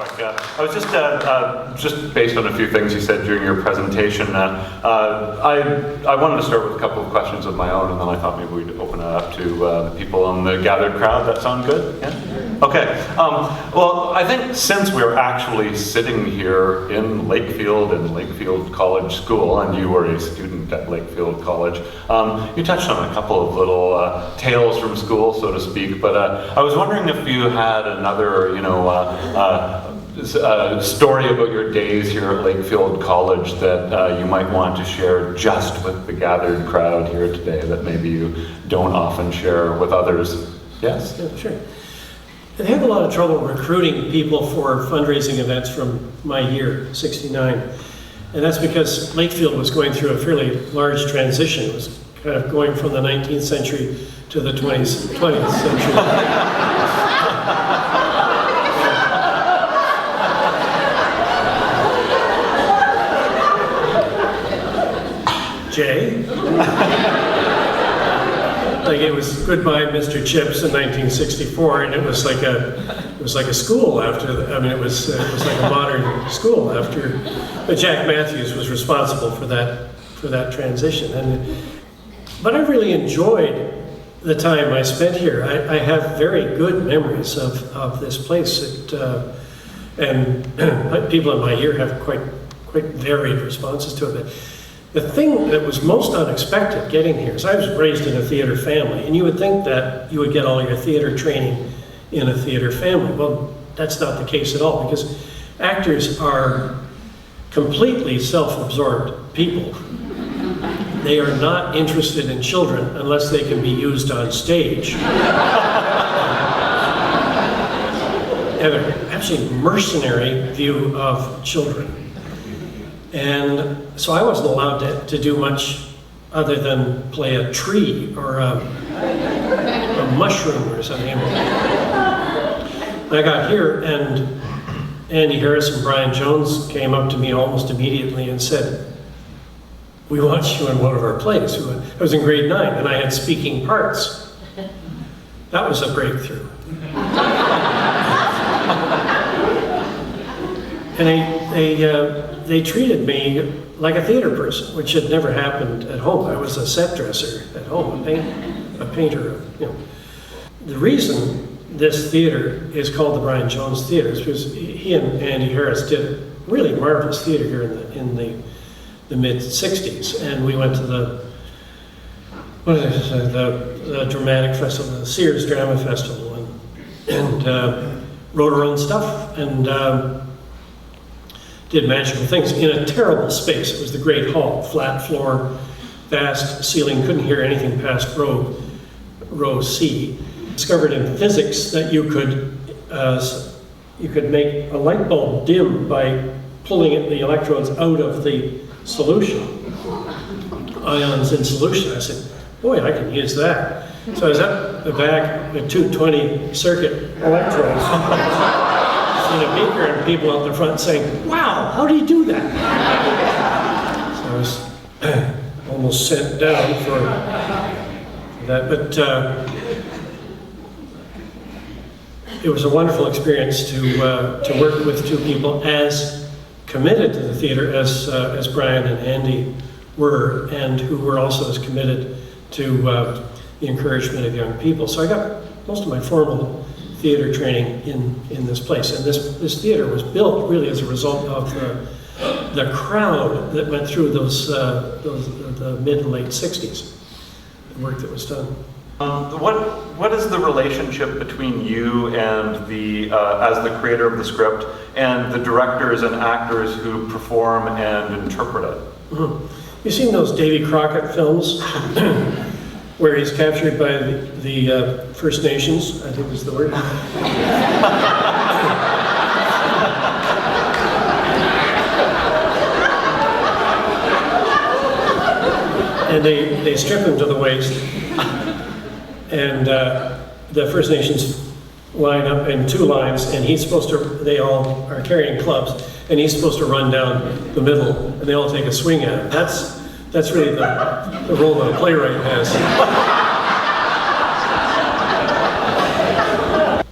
I was just based on a few things you said during your presentation. I wanted to start with a couple of questions of my own, and then I thought maybe we'd open it up to the people in the gathered crowd. That sound good? Yeah. Okay. Well, I think since we're actually sitting here in Lakefield and Lakefield College School, and you were a student at Lakefield College, you touched on a couple of little tales from school, so to speak. But I was wondering if you had another, story about your days here at Lakefield College that you might want to share just with the gathered crowd here today that maybe you don't often share with others. Yes? Yeah, sure. They had a lot of trouble recruiting people for fundraising events from my year, 69. And that's because Lakefield was going through a fairly large transition. It was kind of going from the 19th century to the 20th century. Jay. Like it was Goodbye Mr. Chips in 1964, and it was like a school after. I mean, it was like a modern school after. But Jack Matthews was responsible for that transition, but I really enjoyed the time I spent here. I have very good memories of this place, and people in my year have quite varied responses to it. The thing that was most unexpected getting here is I was raised in a theater family, and you would think that you would get all your theater training in a theater family. Well, that's not the case at all, because actors are completely self-absorbed people. They are not interested in children unless they can be used on stage. Have an absolutely mercenary view of children. And so I wasn't allowed to do much other than play a tree or a mushroom or something. I got here, and Andy Harris and Bryan Jones came up to me almost immediately and said, "We want you in one of our plays." I was in grade 9, and I had speaking parts. That was a breakthrough. And they treated me like a theater person, which had never happened at home. I was a set dresser at home, a painter. The reason this theater is called the Bryan Jones Theatre is because he and Andy Harris did really marvelous theater here in the mid-60s, and we went to the dramatic festival, the Sears Drama Festival, and wrote our own stuff, and did magical things in a terrible space. It was the Great Hall, flat floor, vast ceiling, couldn't hear anything past row C. Discovered in physics that you could make a light bulb dim by pulling the electrodes out of the solution, ions in solution. I said, boy, I can use that. So I was up the back with 220 circuit electrodes in a beaker, and people out the front saying, wow, how do you do that? So I was almost sent down for that, but it was a wonderful experience to work with two people as committed to the theater as Bryan and Andy were, and who were also as committed to the encouragement of young people. So I got most of my formal theater training in this place, and this theater was built really as a result of the crowd that went through the mid and late 60s, the work that was done. What is the relationship between you and as the creator of the script, and the directors and actors who perform and interpret it? Mm-hmm. You've seen those Davy Crockett films where he's captured by the First Nations, I think is the word. And they strip him to the waist. And the First Nations line up in two lines, and they all are carrying clubs, and he's supposed to run down the middle, and they all take a swing at him. That's really the role that a playwright has.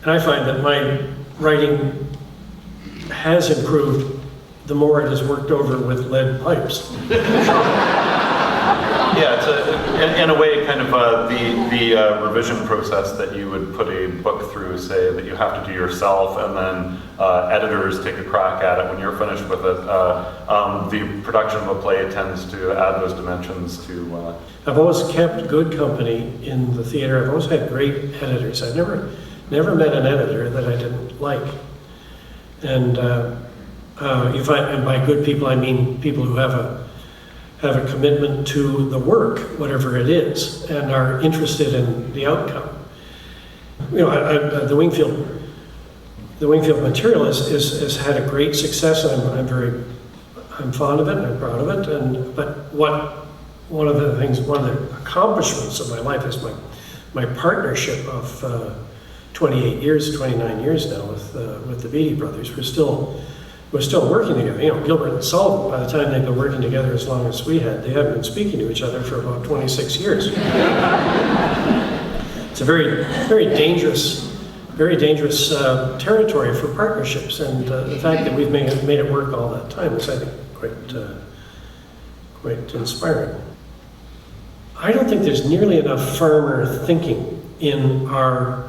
And I find that my writing has improved the more it is worked over with lead pipes. Yeah, it's in a way kind of the revision process that you would put a book through, say, that you have to do yourself, and then editors take a crack at it when you're finished with it. The production of a play tends to add those dimensions to... I've always kept good company in the theater. I've always had great editors. I've never met an editor that I didn't like. And and by good people, I mean people who have a commitment to the work, whatever it is, and are interested in the outcome. You know, the Wingfield material has had a great success. I'm fond of it and I'm proud of it. But one of the accomplishments of my life is my partnership of 29 years now with the Beattie brothers. We're still working together. You know, Gilbert and Sullivan, by the time they've been working together as long as we had, they haven't been speaking to each other for about 26 years. It's a very, very dangerous territory for partnerships, and the fact that we've made it work all that time is, I think, quite inspiring. I don't think there's nearly enough farmer thinking in our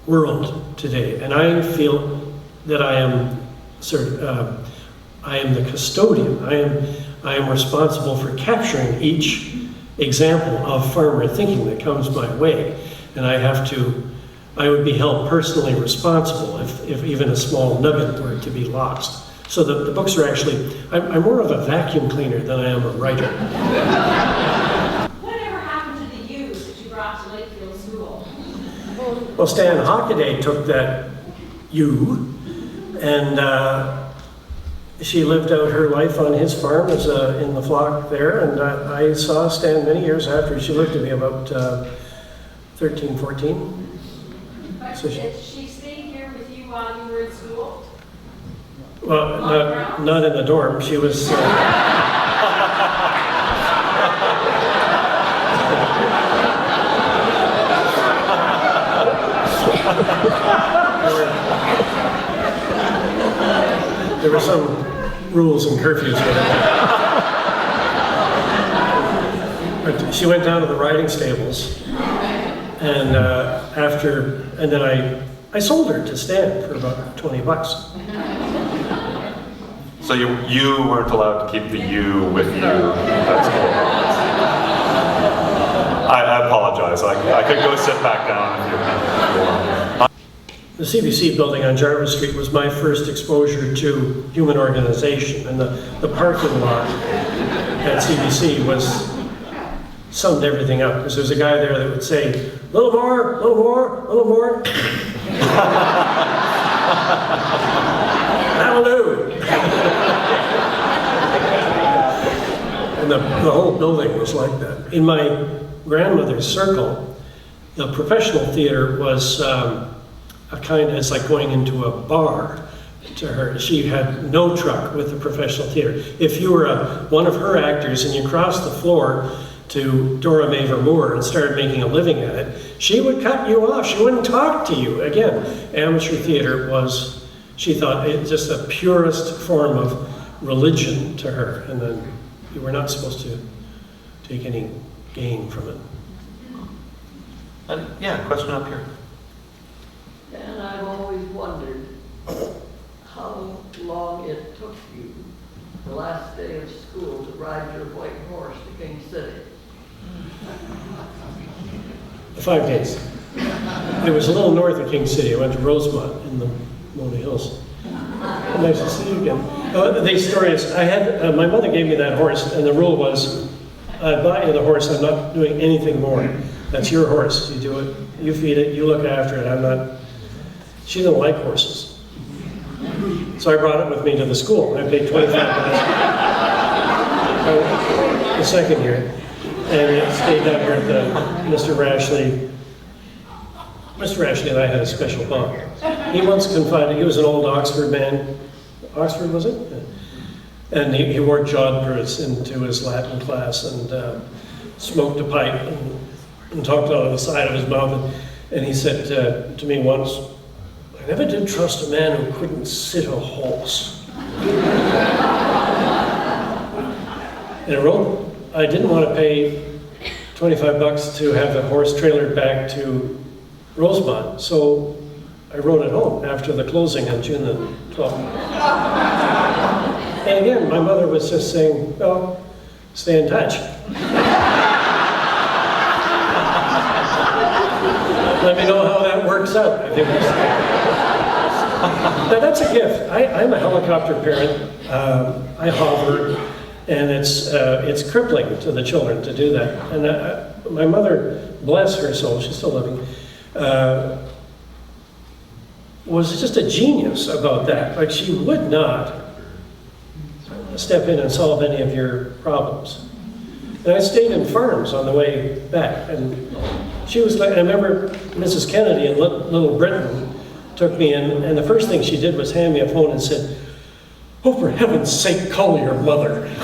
world today, and I feel that I am the custodian. I am responsible for capturing each example of farmer thinking that comes my way, and I would be held personally responsible if even a small nugget were to be lost. So the books are actually, I'm more of a vacuum cleaner than I am a writer. Whatever happened to the U's that you brought to Lakefield School? Well, Stan Hockaday took that U, and she lived out her life on his farm as in the flock there, and I saw Stan many years after. She lived to be about 13, 14. But So did she stay here with you while you were in school? Well, not in the dorm. She was... There were some rules and curfews with it. But she went down to the riding stables, and then I sold her to Stan for about $20. So you weren't allowed to keep the U with you. That's cool. I apologize. I could go sit back down if you want. The CBC building on Jarvis Street was my first exposure to human organization, and the parking lot at CBC summed everything up, because there was a guy there that would say, little more, little more, little more. That'll do. And the whole building was like that. In my grandmother's circle, the professional theater was it's like going into a bar to her. She had no truck with the professional theater. If you were one of her actors and you crossed the floor to Dora Maver Moore and started making a living at it, she would cut you off. She wouldn't talk to you. Again, amateur theater was, she thought, just the purest form of religion to her, and then you were not supposed to take any gain from it. Yeah, question up here. And I've always wondered how long it took you the last day of school to ride your white horse to King City. 5 days. It was a little north of King City. I went to Rosemont in the Mona Hills. Nice to see you again. The story is, my mother gave me that horse, and the rule was, I buy you the horse, I'm not doing anything more. That's your horse. You do it, you feed it, you look after it. She didn't like horses. So I brought it with me to the school. I paid $25 the second year. And it stayed down here at Mr. Rashley. Mr. Rashley and I had a special bond. He once confided, he was an old Oxford man. Oxford, was it? And he wore jodhpurs into his Latin class and smoked a pipe and talked out of the side of his mouth. And he said to me once, I never did trust a man who couldn't sit a horse. And I didn't want to pay $25 to have the horse trailered back to Rosemont, so I rode it home after the closing on June the 12th. And again, my mother was just saying, "Oh, stay in touch." Let me know how that works out. I think now that's a gift. I'm a helicopter parent. I hover, and it's crippling to the children to do that. And my mother, bless her soul, she's still living, was just a genius about that. Like, she would not step in and solve any of your problems. And I stayed in farms on the way back, and she was like, I remember Mrs. Kennedy in Little Britain took me in, and the first thing she did was hand me a phone and said, "Oh, for heaven's sake, call your mother." You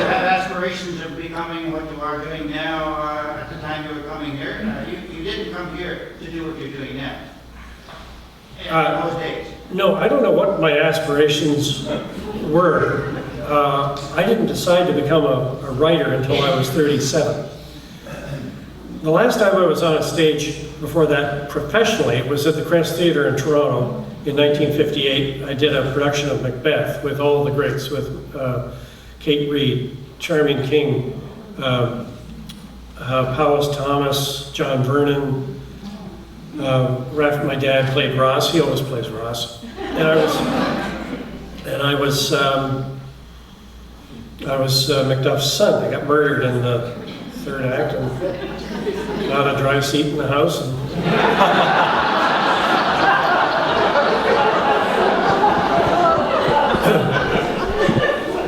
had aspirations of becoming what you are doing now at the time you were coming here. You didn't come here to do what you're doing now. In those days. No, I don't know what my aspirations were. I didn't decide to become a writer until I was 37. The last time I was on a stage before that professionally was at the Crest Theatre in Toronto in 1958. I did a production of Macbeth with all the greats, with Kate Reid, Charming King, Powys Thomas, John Vernon. My dad played Ross. He always plays Ross. And I was Macduff's son. I got murdered in the third act, and got a dry seat in the house.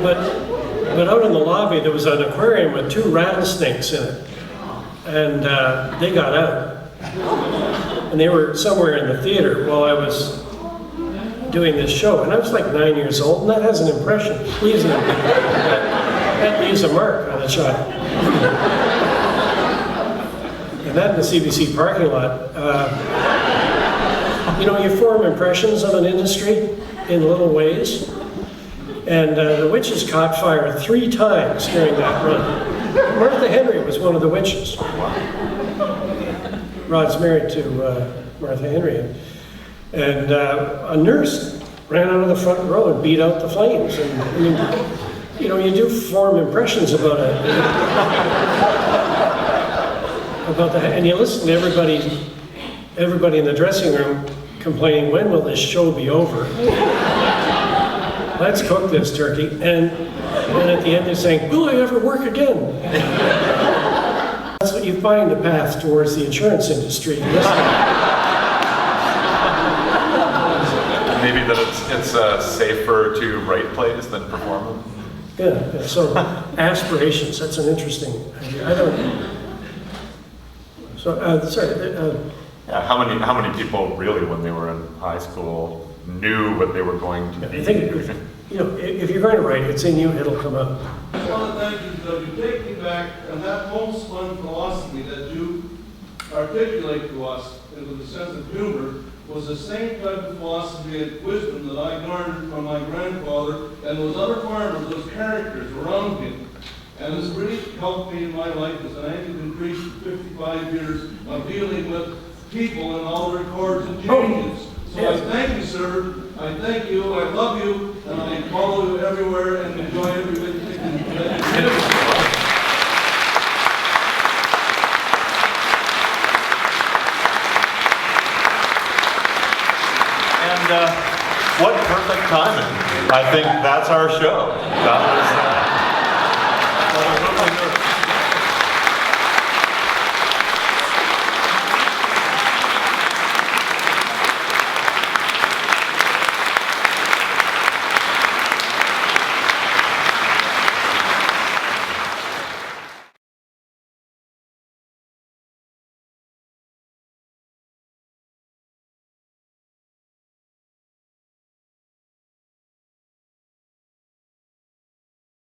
But out in the lobby, there was an aquarium with 2 rattlesnakes in it, and they got out. And they were somewhere in the theater while I was doing this show. And I was like 9 years old, and that has an impression. That leaves a mark on a child. And that in the CBC parking lot. You form impressions of an industry in little ways. And the Witches caught fire 3 times during that run. Martha Henry was one of the witches. Rod's married to Martha Henry. And a nurse ran out of the front row and beat out the flames. And I mean, you do form impressions about it. About that, and you listen to everybody in the dressing room complaining, "When will this show be over? Let's cook this turkey." And at the end they're saying, "Will I ever work again?" That's what you find the path towards the insurance industry. Maybe that it's safer to write plays than perform them. Yeah. So aspirations, that's an interesting idea. I don't. So Yeah, how many people really, when they were in high school, knew what they were going to be? I think if you're going to write, it's in you, it'll come out. I want to thank you because you take me back, and that homespun philosophy that you articulate to us with a sense of humor was the same type of philosophy and wisdom that I garnered from my grandfather and those other farmers, those characters around him. And it's really helped me in my life as an Anglican priest for 55 years of dealing with people and all their chords and changes. So I thank you, sir. I thank you. I love you. And I follow you everywhere and enjoy everything that you do. And what perfect timing. I think that's our show. That was...